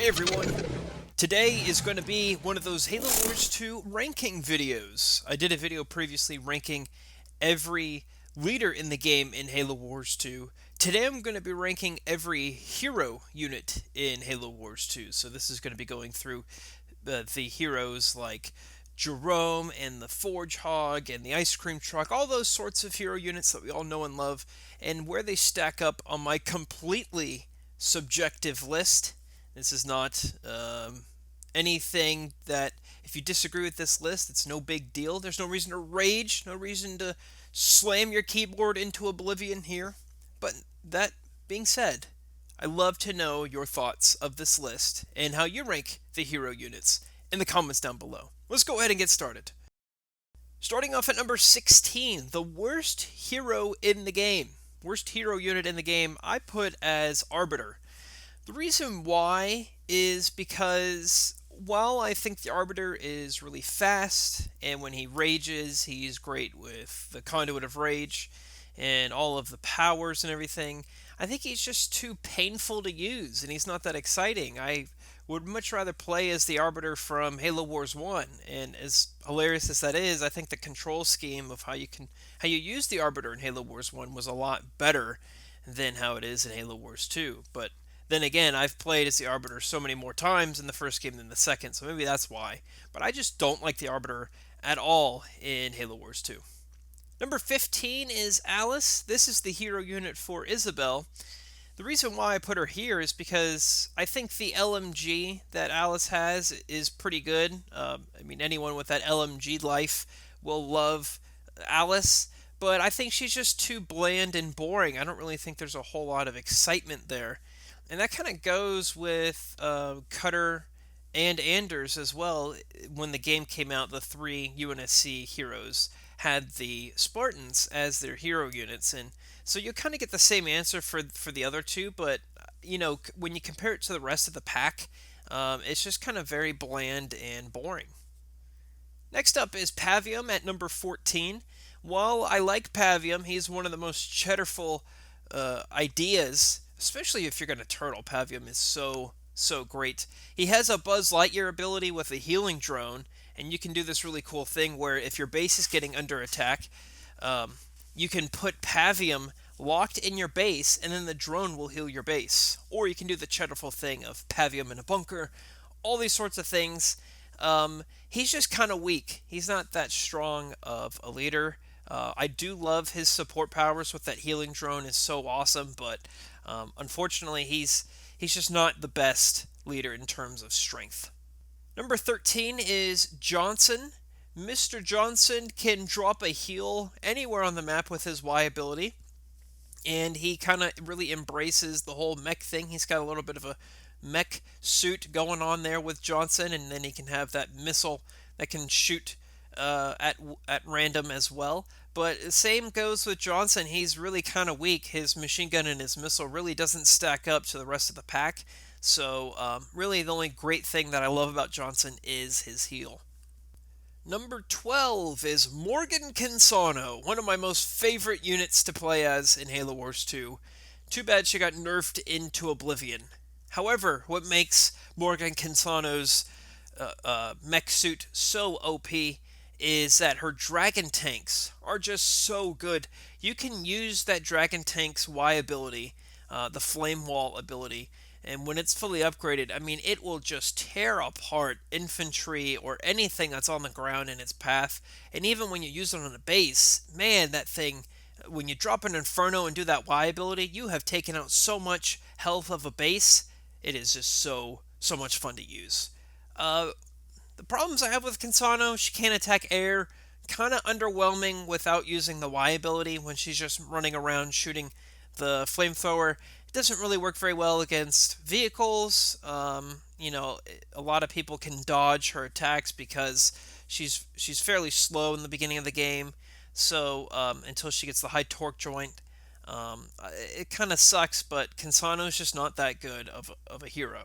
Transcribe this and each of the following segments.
Hey everyone! Today is going to be one of those Halo Wars 2 ranking videos. I did a video previously ranking every leader in the game in Halo Wars 2. Today I'm going to be ranking every hero unit in Halo Wars 2. So this is going to be going through the heroes like Jerome and the Forge Hog and the Ice Cream Truck, all those sorts of hero units that we all know and love, and where they stack up on my completely subjective list. This is not anything that, if you disagree with this list, it's no big deal. There's no reason to rage, no reason to slam your keyboard into oblivion here. But that being said, I love to know your thoughts of this list and how you rank the hero units in the comments down below. Let's go ahead and get started. Starting off at number 16, the worst hero in the game. Worst hero unit in the game, I put as Arbiter. The reason why is because while I think the Arbiter is really fast, and when he rages, he's great with the Conduit of Rage and all of the powers and everything, I think he's just too painful to use, and he's not that exciting. I would much rather play as the Arbiter from Halo Wars 1, and as hilarious as that is, I think the control scheme of how you use the Arbiter in Halo Wars 1 was a lot better than how it is in Halo Wars 2, but then again, I've played as the Arbiter so many more times in the first game than the second, so maybe that's why. But I just don't like the Arbiter at all in Halo Wars 2. Number 15 is Alice. This is the hero unit for Isabel. The reason why I put her here is because I think the LMG that Alice has is pretty good. Anyone with that LMG life will love Alice, but I think she's just too bland and boring. I don't really think there's a whole lot of excitement there. And that kind of goes with Cutter and Anders as well. When the game came out, the three UNSC heroes had the Spartans as their hero units, and so you kind of get the same answer for the other two. But when you compare it to the rest of the pack, it's just kind of very bland and boring. Next up is Pavium at number 14. While I like Pavium, he's one of the most cheddarful ideas. Especially if you're going to turtle, Pavium is so great. He has a Buzz Lightyear ability with a healing drone, and you can do this really cool thing where if your base is getting under attack, you can put Pavium locked in your base, and then the drone will heal your base. Or you can do the cheddarful thing of Pavium in a bunker, all these sorts of things. He's just kind of weak. He's not that strong of a leader. I do love his support powers with that healing drone is so awesome, but unfortunately he's just not the best leader in terms of strength. Number 13 is Johnson. Mr. Johnson can drop a heal anywhere on the map with his Y ability, and he kind of really embraces the whole mech thing. He's got a little bit of a mech suit going on there with Johnson, and then he can have that missile that can shoot at random as well. But the same goes with Johnson. He's really kind of weak. His machine gun and his missile really doesn't stack up to the rest of the pack. So really the only great thing that I love about Johnson is his heal. Number 12 is Morgan Cansano, one of my most favorite units to play as in Halo Wars 2. Too bad she got nerfed into oblivion. However, what makes Morgan Cansano's mech suit so OP is that her dragon tanks are just so good. You can use that dragon tank's Y ability, the flame wall ability, and when it's fully upgraded, it will just tear apart infantry or anything that's on the ground in its path. And even when you use it on a base, man, that thing, when you drop an Inferno and do that Y ability, you have taken out so much health of a base. It is just so much fun to use. The problems I have with Cansano, she can't attack air, kind of underwhelming without using the Y ability when she's just running around shooting the flamethrower. It doesn't really work very well against vehicles. A lot of people can dodge her attacks because she's fairly slow in the beginning of the game. So until she gets the high torque joint, it kind of sucks, but Cansano's just not that good of a hero.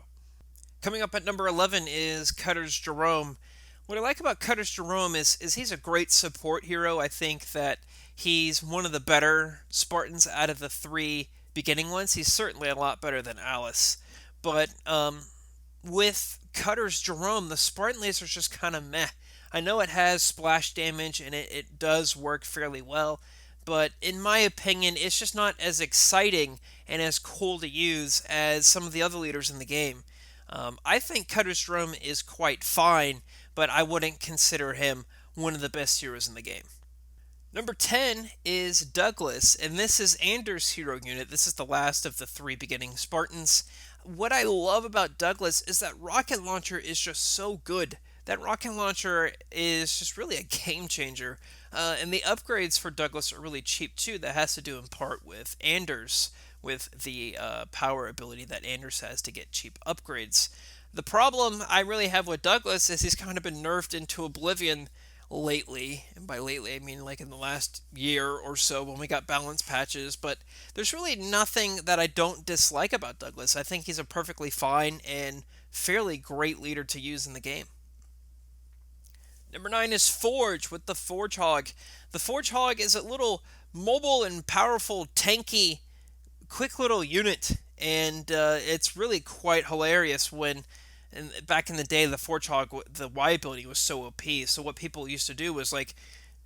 Coming up at number 11 is Cutter's Jerome. What I like about Cutter's Jerome is he's a great support hero. I think that he's one of the better Spartans out of the three beginning ones. He's certainly a lot better than Alice. But with Cutter's Jerome, the Spartan Laser's just kind of meh. I know it has splash damage and it does work fairly well, but in my opinion, it's just not as exciting and as cool to use as some of the other leaders in the game. I think Cutter's Jerome is quite fine, but I wouldn't consider him one of the best heroes in the game. Number 10 is Douglas, and this is Anders' hero unit. This is the last of the three beginning Spartans. What I love about Douglas is that rocket launcher is just so good. That rocket launcher is just really a game changer. And the upgrades for Douglas are really cheap too. That has to do in part with Anders, with the power ability that Anders has to get cheap upgrades. The problem I really have with Douglas is he's kind of been nerfed into oblivion lately. And by lately, I mean like in the last year or so when we got balance patches. But there's really nothing that I don't dislike about Douglas. I think he's a perfectly fine and fairly great leader to use in the game. Number 9 is Forge with the Forge Hog. The Forge Hog is a little mobile and powerful, tanky, quick little unit, and it's really quite hilarious when and back in the day, the Forge Hog, the Y ability was so OP. So what people used to do was like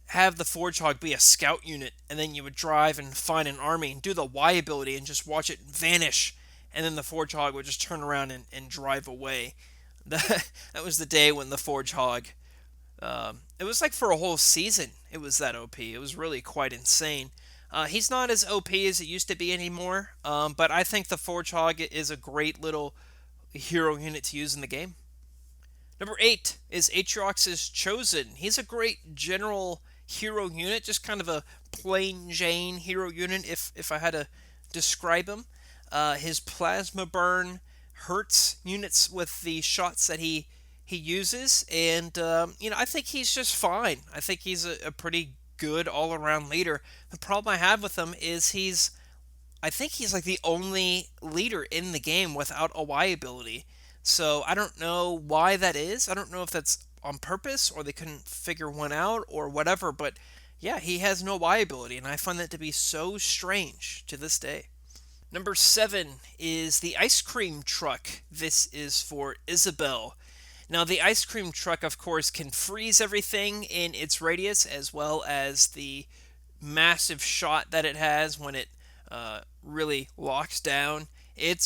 have the Forge Hog be a scout unit, and then you would drive and find an army and do the Y ability and just watch it vanish, and then the Forge Hog would just turn around and drive away. That was the day when the Forge Hog. It was like for a whole season. It was that OP. It was really quite insane. He's not as OP as it used to be anymore, but I think the Forge Hog is a great little hero unit to use in the game. Number 8 is Aatrox's Chosen. He's a great general hero unit, just kind of a plain Jane hero unit if I had to describe him. His plasma burn hurts units with the shots that he uses, and I think he's just fine. I think he's a pretty good all around leader. The problem I have with him is I think he's like the only leader in the game without a Y ability. So I don't know why that is. I don't know if that's on purpose or they couldn't figure one out or whatever, but yeah, he has no Y ability, and I find that to be so strange to this day. Number 7 is the Ice Cream Truck. This is for Isabel. Now, the Ice Cream Truck, of course, can freeze everything in its radius, as well as the massive shot that it has when it really locks down. It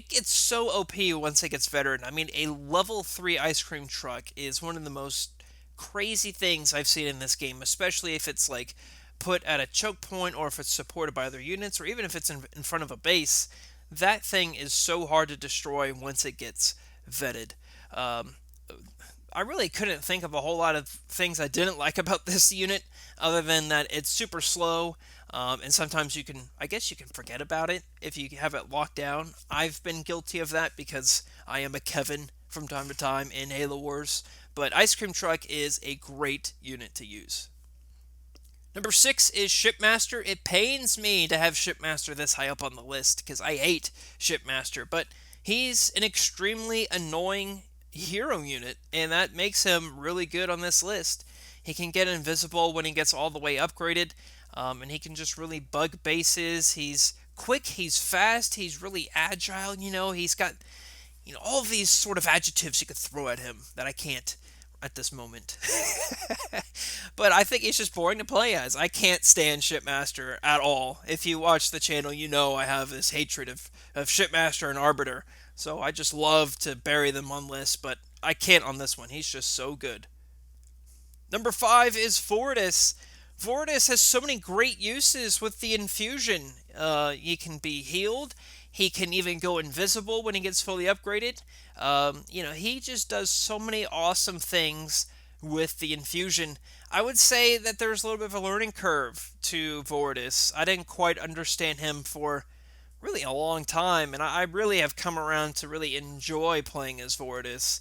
gets so OP once it gets veteran. I mean, a level 3 Ice Cream Truck is one of the most crazy things I've seen in this game, especially if it's like put at a choke point or if it's supported by other units or even if it's in front of a base. That thing is so hard to destroy once it gets vetted. Um, I really couldn't think of a whole lot of things I didn't like about this unit, other than that it's super slow, and sometimes I guess you can forget about it if you have it locked down. I've been guilty of that because I am a Kevin from time to time in Halo Wars, but Ice Cream Truck is a great unit to use. Number 6 is Shipmaster. It pains me to have Shipmaster this high up on the list because I hate Shipmaster, but he's an extremely annoying hero unit, and that makes him really good on this list. He can get invisible when he gets all the way upgraded, and he can just really bug bases. He's quick, he's fast, he's really agile. He's got all of these sort of adjectives you could throw at him that I can't at this moment. But I think he's just boring to play as. I can't stand Shipmaster at all. If you watch the channel, I have this hatred of Shipmaster and Arbiter. So I just love to bury them on lists, but I can't on this one. He's just so good. Number 5 is Vortis. Vortis has so many great uses with the infusion. He can be healed. He can even go invisible when he gets fully upgraded. He just does so many awesome things with the infusion. I would say that there's a little bit of a learning curve to Vortis. I didn't quite understand him for really a long time, and I really have come around to really enjoy playing as Vortis.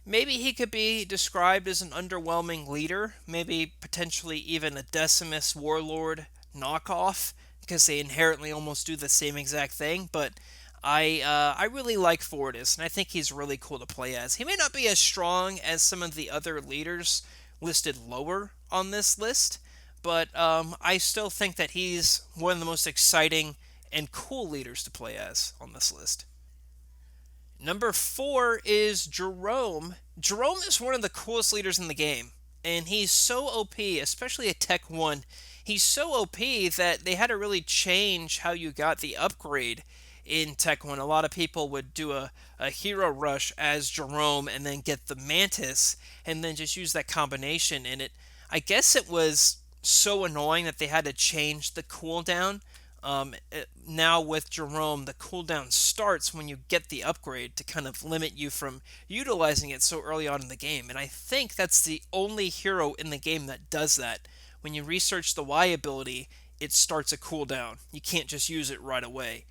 Maybe he could be described as an underwhelming leader, maybe potentially even a Decimus Warlord knockoff, because they inherently almost do the same exact thing, but I really like Vortis, and I think he's really cool to play as. He may not be as strong as some of the other leaders listed lower on this list, but I still think that he's one of the most exciting and cool leaders to play as on this list. Number 4 is Jerome. Jerome is one of the coolest leaders in the game, and he's so OP, especially at Tech 1. He's so OP that they had to really change how you got the upgrade in Tech 1. A lot of people would do a hero rush as Jerome and then get the Mantis and then just use that combination. And I guess it was so annoying that they had to change the cooldown. Now with Jerome, the cooldown starts when you get the upgrade to kind of limit you from utilizing it so early on in the game. And I think that's the only hero in the game that does that. When you research the Y ability, it starts a cooldown. You can't just use it right away.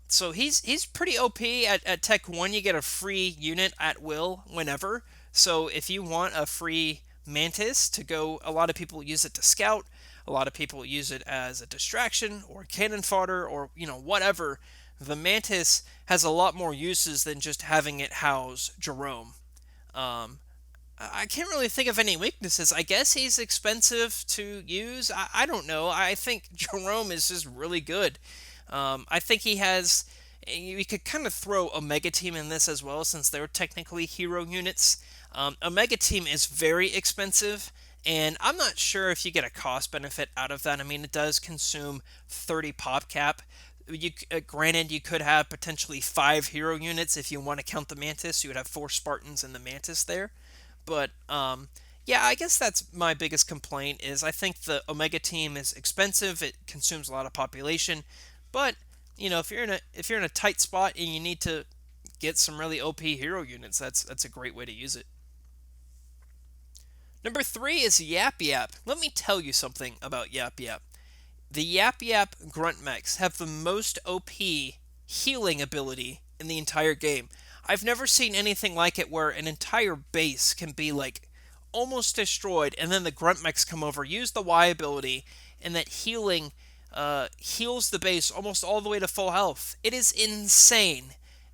So he's pretty OP at Tech 1. You get a free unit at will whenever. So if you want a free Mantis to go, a lot of people use it to scout. A lot of people use it as a distraction or cannon fodder or, whatever. The Mantis has a lot more uses than just having it house Jerome. I can't really think of any weaknesses. I guess he's expensive to use. I don't know. I think Jerome is just really good. I think he has. You could kind of throw Omega Team in this as well, since they're technically hero units. Omega Team is very expensive, and I'm not sure if you get a cost benefit out of that. I mean, it does consume 30 pop cap. Granted, you could have potentially 5 hero units if you want to count the Mantis. You would have 4 Spartans and the Mantis there. But yeah, I guess that's my biggest complaint is I think the Omega Team is expensive. It consumes a lot of population, but if you're in a tight spot and you need to get some really OP hero units, that's a great way to use it. Number 3 is Yap Yap. Let me tell you something about Yap Yap. The Yap Yap Grunt Mechs have the most OP healing ability in the entire game. I've never seen anything like it where an entire base can be like almost destroyed and then the Grunt Mechs come over, use the Y ability, and that healing heals the base almost all the way to full health. It is insane.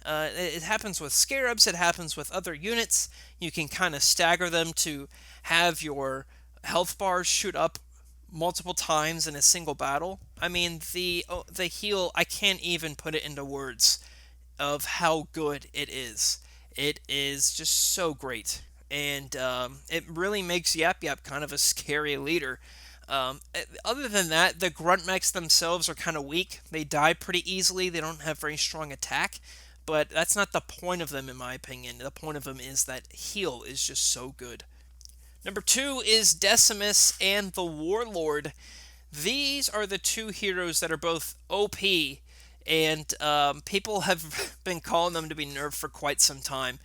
It happens with Scarabs, it happens with other units. You can kind of stagger them to have your health bars shoot up multiple times in a single battle. I mean, the heal, I can't even put it into words of how good it is. It is just so great. And it really makes Yap Yap kind of a scary leader. Other than that, the Grunt Mechs themselves are kind of weak. They die pretty easily. They don't have very strong attack. But that's not the point of them, in my opinion. The point of them is that heal is just so good. Number 2 is Decimus and the Warlord. These are the 2 heroes that are both OP, and people have been calling them to be nerfed for quite some time.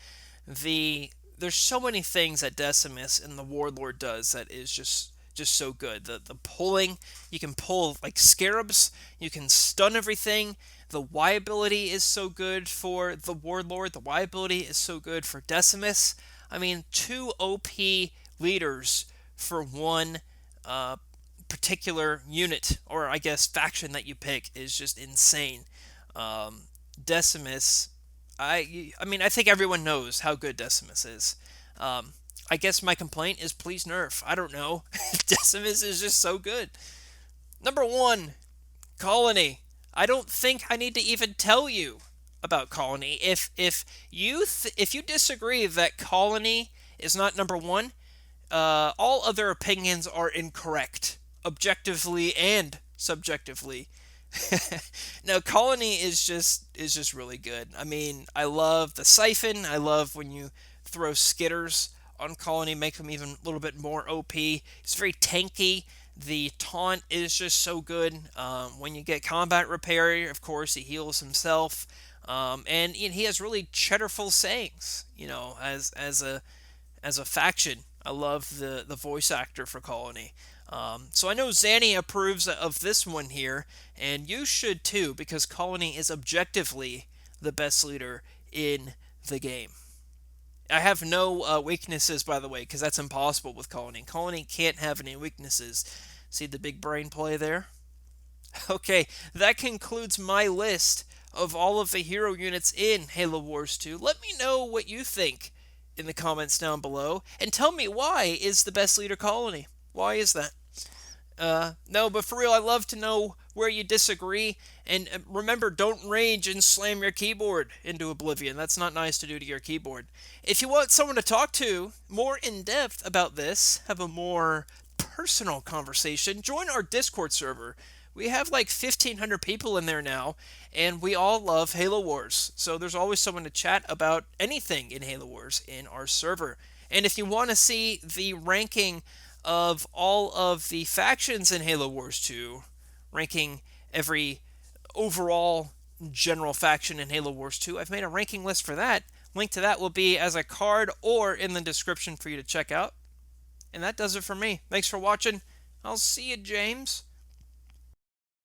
There's so many things that Decimus and the Warlord does that is just so good. The pulling, you can pull like Scarabs, you can stun everything. The Y ability is so good for the Warlord. The Y ability is so good for Decimus. I mean, 2 OP leaders for one particular unit, or I guess faction that you pick, is just insane. Decimus, I mean, I think everyone knows how good Decimus is. I guess my complaint is please nerf. I don't know. Decimus is just so good. Number 1, Colony. I don't think I need to even tell you about Colony. If you disagree that Colony is not number 1, all other opinions are incorrect, objectively and subjectively. No, Colony is just really good. I mean, I love the Siphon. I love when you throw skitters on Colony, make them even a little bit more OP. It's very tanky. The taunt is just so good. When you get combat repair, of course, he heals himself. And he has really cheddarful sayings, as a faction. I love the voice actor for Colony. So I know Zanny approves of this one here, and you should too, because Colony is objectively the best leader in the game. I have no weaknesses, by the way, because that's impossible with Colony. Colony can't have any weaknesses. See the big brain play there? Okay, that concludes my list of all of the hero units in Halo Wars 2. Let me know what you think in the comments down below, and tell me why is the best leader Colony. Why is that? No, but for real, I'd love to know where you disagree. And remember, don't rage and slam your keyboard into oblivion. That's not nice to do to your keyboard. If you want someone to talk to more in depth about this, have a more personal conversation, join our Discord server. We have like 1,500 people in there now, and we all love Halo Wars. So there's always someone to chat about anything in Halo Wars in our server. And if you want to see the ranking of all of the factions in Halo Wars 2, ranking every overall general faction in Halo Wars 2, I've made a ranking list for that. Link to that will be as a card or in the description for you to check out. And that does it for me. Thanks for watching. I'll see you, James.